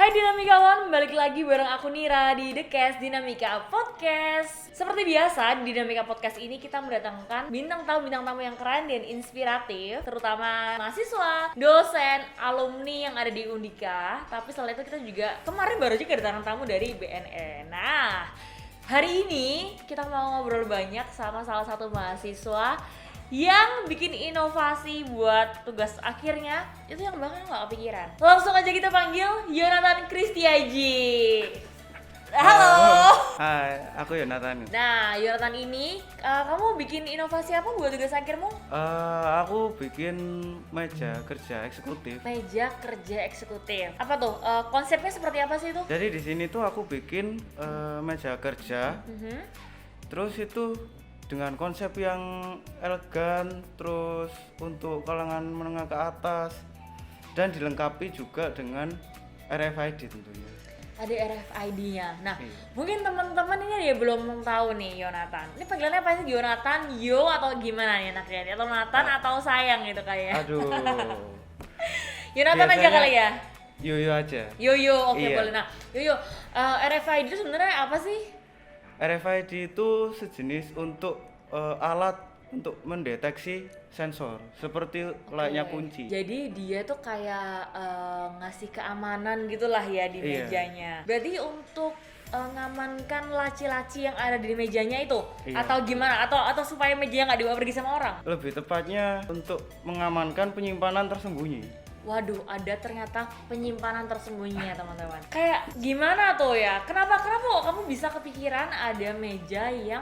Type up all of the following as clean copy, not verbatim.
Hai Dinamikawan, balik lagi bareng aku Nira di The Cast Dinamika Podcast. Seperti biasa, di Dinamika Podcast ini kita mendatangkan bintang tamu yang keren dan inspiratif, terutama mahasiswa, dosen, alumni yang ada di Undika. Tapi selain itu kita juga kemarin baru juga kedatangan tamu dari BNN. Nah, hari ini kita mau ngobrol banyak sama salah satu mahasiswa yang bikin inovasi buat tugas akhirnya itu yang bahkan nggak kepikiran. Langsung aja kita panggil Yonatan Kristiaji. Halo. Hai, aku Yonatan. Nah, Yonatan ini kamu bikin inovasi apa buat tugas akhirmu? Aku bikin meja kerja eksekutif. Meja kerja eksekutif. Apa tuh? Konsepnya seperti apa sih itu? Jadi di sini tuh aku bikin meja kerja. Terus itu dengan konsep yang elegan, terus untuk kalangan menengah ke atas, dan dilengkapi juga dengan RFID tentunya. Ada RFID-nya. Nah, Iya. mungkin teman-teman ini dia belum tahu nih Yonatan. Ini panggilannya apa sih? Yonatan, Yo atau gimana nih anaknya? Atau Nathan atau sayang gitu kayak. Aduh. Yonatan aja Biasanya kali ya. Yoyo aja. Yoyo, oke Iya. boleh. Nah, Yoyo, RFID itu sebenarnya apa sih? RFID itu sejenis untuk alat untuk mendeteksi sensor seperti layaknya Oke. kunci. Jadi dia tuh kayak ngasih keamanan gitulah ya di Iya. mejanya. Berarti untuk ngamankan laci-laci yang ada di mejanya itu, Iya. atau gimana? Atau supaya mejanya nggak dibawa pergi sama orang? Lebih tepatnya untuk mengamankan penyimpanan tersembunyi. Waduh, ada ternyata penyimpanan tersembunyi ya teman-teman. Kayak gimana tuh ya? Kenapa kok kamu bisa kepikiran ada meja yang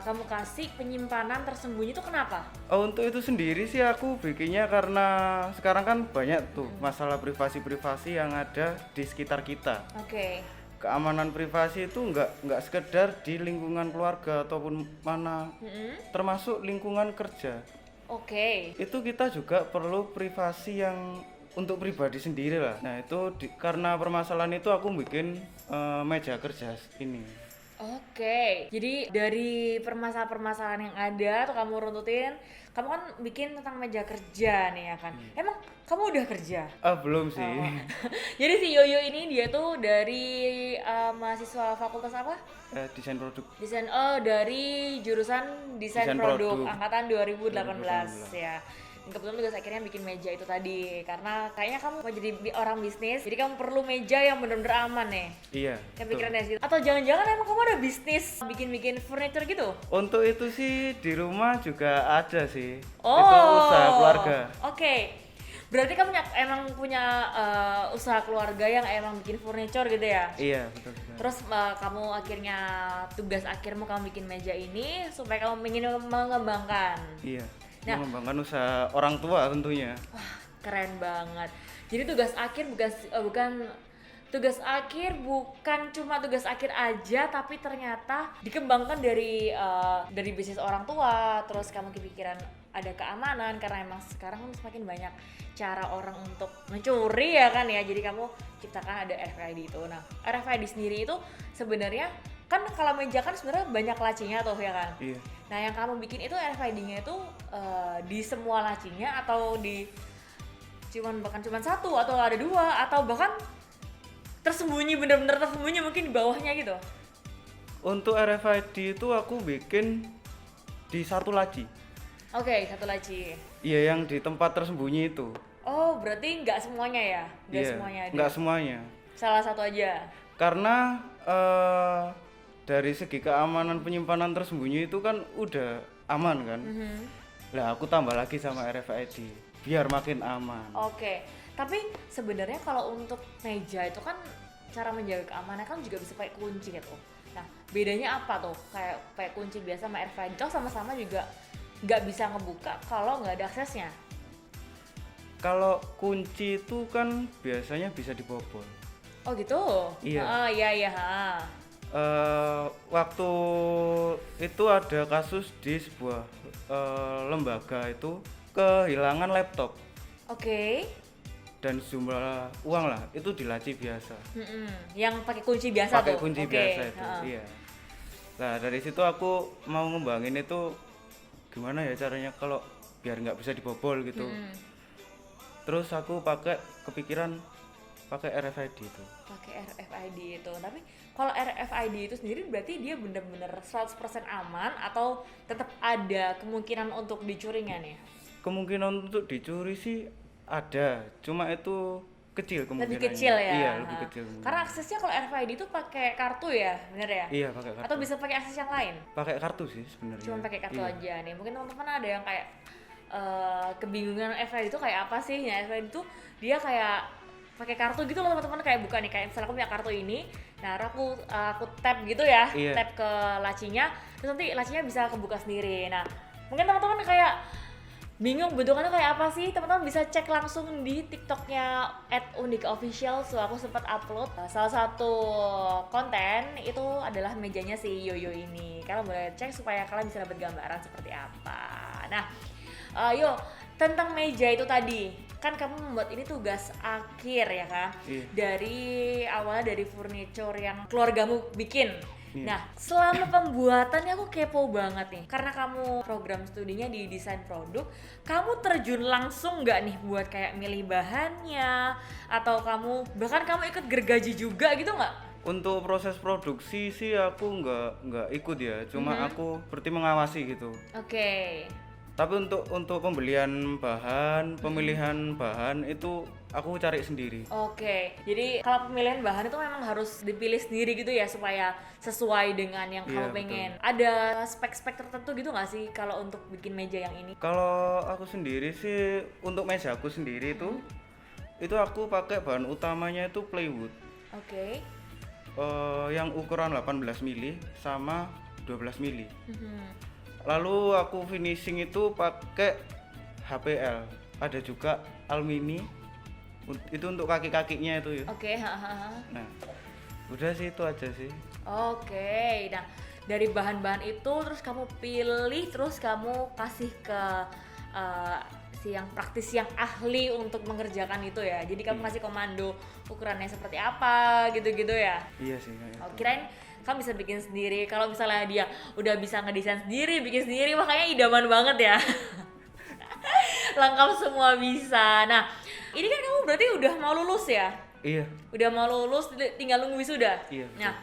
kamu kasih penyimpanan tersembunyi itu kenapa? Untuk itu sendiri sih aku bikinnya karena sekarang kan banyak tuh masalah privasi yang ada di sekitar kita. Oke. Keamanan privasi itu nggak sekedar di lingkungan keluarga ataupun mana, termasuk lingkungan kerja. Oke. Itu kita juga perlu privasi yang untuk pribadi sendiri lah. Nah itu karena permasalahan itu aku bikin meja kerja ini. Oke, jadi dari permasalahan yang ada tuh kamu runtutin, kamu kan bikin tentang meja kerja nih ya kan. Emang kamu udah kerja? Belum sih. Oh. Jadi si Yoyo ini dia tuh dari mahasiswa fakultas apa? Desain produk. Dari jurusan desain Desain produk produk. angkatan 2018 2018. ya. Dan kebetulan tugas akhirnya bikin meja itu tadi karena kayaknya kamu mau jadi orang bisnis, jadi kamu perlu meja yang benar-benar aman nih. Iya. Yang betul. pikiran dari situ. Atau jangan-jangan emang kamu ada bisnis bikin furniture gitu? Untuk itu sih di rumah juga ada sih. Oh. Itu usaha keluarga. Oke. Berarti kamu emang punya usaha keluarga yang emang bikin furniture gitu ya? Iya, betul. Terus kamu akhirnya tugas akhirmu kamu bikin meja ini supaya kamu ingin mengembangkan. Iya. Nah. Mengembangkan usaha orang tua tentunya. Wah, keren banget. Jadi tugas akhir bukan cuma tugas akhir aja, tapi ternyata dikembangkan dari bisnis orang tua. Terus kamu kepikiran ada keamanan karena emang sekarang kan semakin banyak cara orang untuk mencuri ya kan ya. Jadi kamu ciptakan ada RFID itu. Nah, RFID sendiri itu sebenarnya kan kalau meja kan sebenarnya banyak lacinya tuh ya kan. Iya. Nah, yang kamu bikin itu RFID-nya itu di semua lacinya atau di bahkan cuma satu atau ada dua atau bahkan tersembunyi, bener-bener tersembunyi mungkin di bawahnya gitu. Untuk RFID itu aku bikin di satu laci. Oke, satu laci. Iya, yang di tempat tersembunyi itu. Oh, berarti nggak semuanya ya? Nggak Iya, semuanya ada. nggak semuanya. Salah satu aja. Karena dari segi keamanan penyimpanan tersembunyi itu kan udah aman kan. Lah aku tambah lagi sama RFID biar makin aman. Oke. Tapi sebenarnya kalau untuk meja itu kan cara menjaga keamanan kan juga bisa pakai kunci gitu. Nah, bedanya apa tuh? Kayak pakai kunci biasa sama RFID toh sama-sama juga nggak bisa ngebuka kalau nggak ada aksesnya. Kalau kunci itu kan biasanya bisa dibobol. Oh gitu? Iya. Iya. Waktu itu ada kasus di sebuah lembaga itu kehilangan laptop Oke. dan sejumlah uang lah itu di laci biasa. Yang pakai kunci biasa Pakai tuh? kunci Oke. biasa itu. Iya. Nah dari situ aku mau ngembangin itu gimana ya caranya kalau biar nggak bisa dibobol gitu. Terus aku kepikiran pakai RFID itu. Pakai RFID itu. Tapi kalau RFID itu sendiri berarti dia bener-bener 100% aman atau tetap ada kemungkinan untuk dicuri nggak nih? Kemungkinan untuk dicuri sih ada, cuma itu kecil kemungkinannya. Lebih kecil ya? Iya, lebih kecil. Karena aksesnya kalau RFID itu pakai kartu ya, bener ya? Iya, pakai kartu. Atau bisa pakai akses yang lain? Pakai kartu sih sebenarnya. Cuma pakai kartu iya. aja nih. Mungkin teman-teman ada yang kayak kebingungan RFID itu kayak apa sih? Nah, RFID itu dia kayak pakai kartu gitu loh teman-teman, kayak buka nih, kayak misalnya aku punya kartu ini, nah aku tap gitu ya, Iya. tap ke lacinya, terus nanti lacinya bisa kebuka sendiri. Nah, mungkin teman-teman kayak bingung bentukannya kayak apa sih, teman-teman bisa cek langsung di TikToknya @undikaofficial. So aku sempat upload salah satu konten itu adalah mejanya si Yoyo ini. Kalian boleh cek supaya kalian bisa dapat gambaran seperti apa. Nah, Yo, tentang meja itu tadi, kan kamu membuat ini tugas akhir ya kan? Iya. Dari awalnya dari furniture yang keluargamu bikin. Iya. Nah, selama pembuatannya aku kepo banget nih, karena kamu program studinya di desain produk, kamu terjun langsung nggak nih buat kayak milih bahannya, atau bahkan kamu ikut gergaji juga gitu nggak? Untuk proses produksi sih aku nggak ikut ya, cuma aku seperti mengawasi gitu. Oke. Tapi untuk pembelian bahan, pemilihan bahan itu aku cari sendiri. Oke, jadi kalau pemilihan bahan itu memang harus dipilih sendiri gitu ya supaya sesuai dengan yang Iya, kamu pengen. Ada spek-spek tertentu gitu nggak sih kalau untuk bikin meja yang ini? Kalau aku sendiri sih, untuk meja aku sendiri itu aku pakai bahan utamanya itu plywood. Oke. Yang ukuran 18 mili sama 12 mili. Mhm. Lalu aku finishing itu pakai HPL. Ada juga alumini. Itu untuk kaki-kakinya itu ya. Oke, hahaha. Nah, udah sih itu aja sih. Oke, nah dari bahan-bahan itu terus kamu pilih, terus kamu kasih ke si yang praktis, yang ahli untuk mengerjakan itu ya. Jadi kamu kasih komando ukurannya seperti apa gitu-gitu ya. Iya sih kayak Oh, gitu. kirain kamu bisa bikin sendiri. Kalau misalnya dia udah bisa ngedesain sendiri, bikin sendiri, makanya idaman banget ya. Lengkap semua bisa. Nah, ini kan kamu berarti udah mau lulus ya? Iya. Udah mau lulus, tinggal nunggu wisuda. Iya, betul. Nah,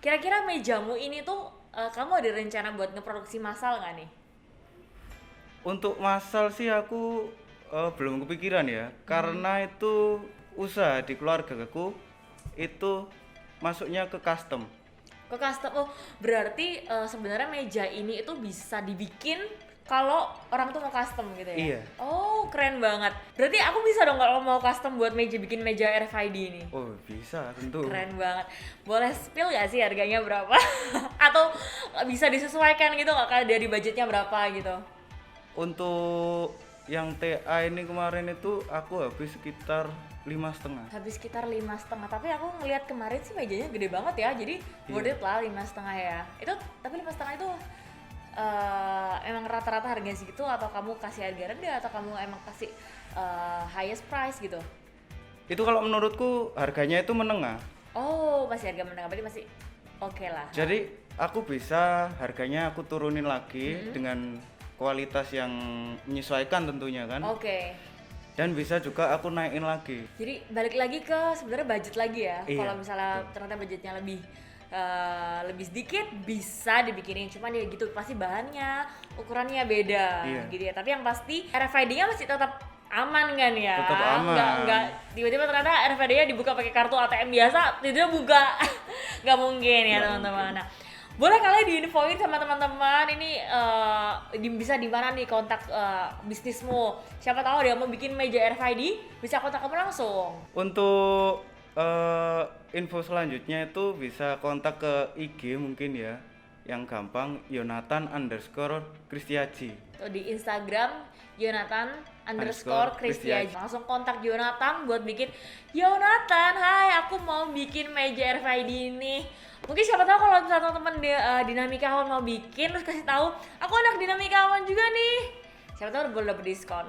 kira-kira mejamu ini tuh kamu ada rencana buat ngeproduksi massal nggak nih? Untuk massal sih aku belum kepikiran ya, karena itu usaha di keluargaku itu masuknya ke custom. Ke custom. Oh, berarti sebenarnya meja ini itu bisa dibikin kalau orang tuh mau custom gitu ya? Iya. Oh, keren banget. Berarti aku bisa dong kalau mau custom buat bikin meja RFID ini. Oh bisa tentu. Keren banget. Boleh spill gak sih harganya berapa? Atau bisa disesuaikan gitu nggak, kayak dari budgetnya berapa gitu? Untuk yang TA ini kemarin itu aku habis sekitar 5,5. Habis sekitar 5,5. Tapi aku ngelihat kemarin sih mejanya gede banget ya, jadi worth it lah 5,5 ya. Itu tapi 5,5 itu emang rata-rata harganya segitu, atau kamu kasih harga rendah, atau kamu emang kasih highest price gitu? Itu kalau menurutku harganya itu menengah. Oh, masih harga menengah, berarti masih oke lah. Jadi aku bisa harganya aku turunin lagi dengan kualitas yang menyesuaikan tentunya kan. Oke. Dan bisa juga aku naikin lagi. Jadi balik lagi ke sebenarnya budget lagi ya. Iya, Kalau misalnya ternyata budgetnya lebih sedikit, bisa dibikinin. Cuman ya gitu, pasti bahannya, ukurannya beda Iya. gitu ya. Tapi yang pasti RFID-nya masih tetap aman kan ya? Tetap aman. Nggak tiba-tiba ternyata RFID-nya dibuka pakai kartu ATM biasa, tiba-tiba buka. Nggak mungkin ya teman-teman. Nah, boleh kalian diinfoin sama teman-teman ini bisa di mana nih kontak bisnismu? Siapa tahu dia mau bikin meja RFID, bisa kontak kamu langsung. Untuk info selanjutnya itu bisa kontak ke IG mungkin ya. Yang gampang Yonatan_Kristiaji. Tuh, di Instagram Yonatan_Kristiaji. Langsung kontak Yonatan buat bikin. Yonatan, hai, aku mau bikin meja RFID ini. Mungkin siapa tahu kalau misalnya teman-teman Dinamikawan mau bikin, terus kasih tahu, aku anak Dinamikawan juga nih. Siapa tahu boleh dapet diskon.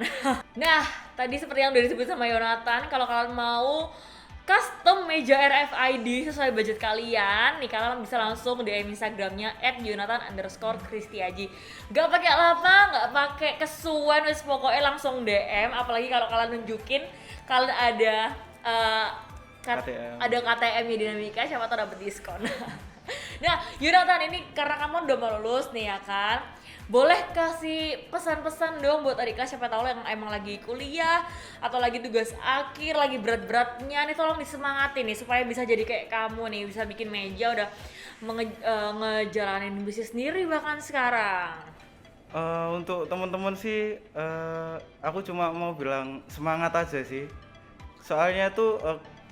Nah, tadi seperti yang udah disebut sama Yonatan, kalau kalian mau custom meja RFID sesuai budget kalian, nih kalian bisa langsung DM Instagramnya @Yonatan_Kristiaji. Gak pakai lama, gak pakai kesuwen, wis pokoknya langsung DM. Apalagi kalau kalian nunjukin kalian ada KTM. Ada KTM ya Dinamika, siapa tahu dapat diskon. Nah, Yonatan, ini karena kamu udah mau lulus nih ya kan, boleh kasih pesan-pesan dong buat adik kelas, siapa tahu yang emang lagi kuliah atau lagi tugas akhir, lagi berat-beratnya nih, tolong disemangatin nih supaya bisa jadi kayak kamu nih, bisa bikin meja udah ngejalanin bisnis sendiri bahkan sekarang. Untuk teman-teman sih, aku cuma mau bilang semangat aja sih. Soalnya tuh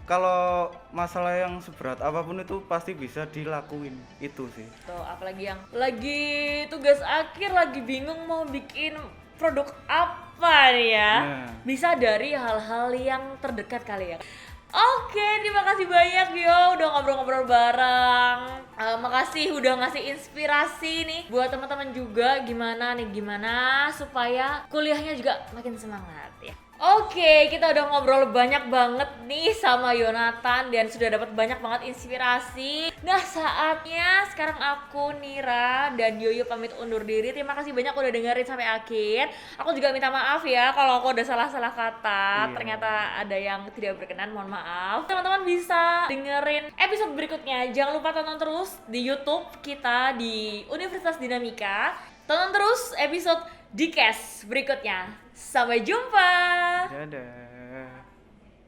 kalau masalah yang seberat apapun itu pasti bisa dilakuin, itu sih. Tuh, apalagi yang lagi tugas akhir, lagi bingung mau bikin produk apa nih ya. Nah. Bisa dari hal-hal yang terdekat kali ya. Oke, terima kasih banyak Yo udah ngobrol-ngobrol bareng. Makasih udah ngasih inspirasi nih buat teman-teman juga, gimana supaya kuliahnya juga makin semangat ya. Oke, kita udah ngobrol banyak banget nih sama Yonatan dan sudah dapat banyak banget inspirasi. Nah, saatnya sekarang aku, Nira, dan Yoyo pamit undur diri. Terima kasih banyak udah dengerin sampai akhir. Aku juga minta maaf ya kalau aku udah salah-salah kata. Iya. Ternyata ada yang tidak berkenan, mohon maaf. Teman-teman bisa dengerin episode berikutnya. Jangan lupa tonton terus di YouTube kita di Universitas Dinamika. Tonton terus episode Dikes berikutnya. Sampai jumpa. Dadah.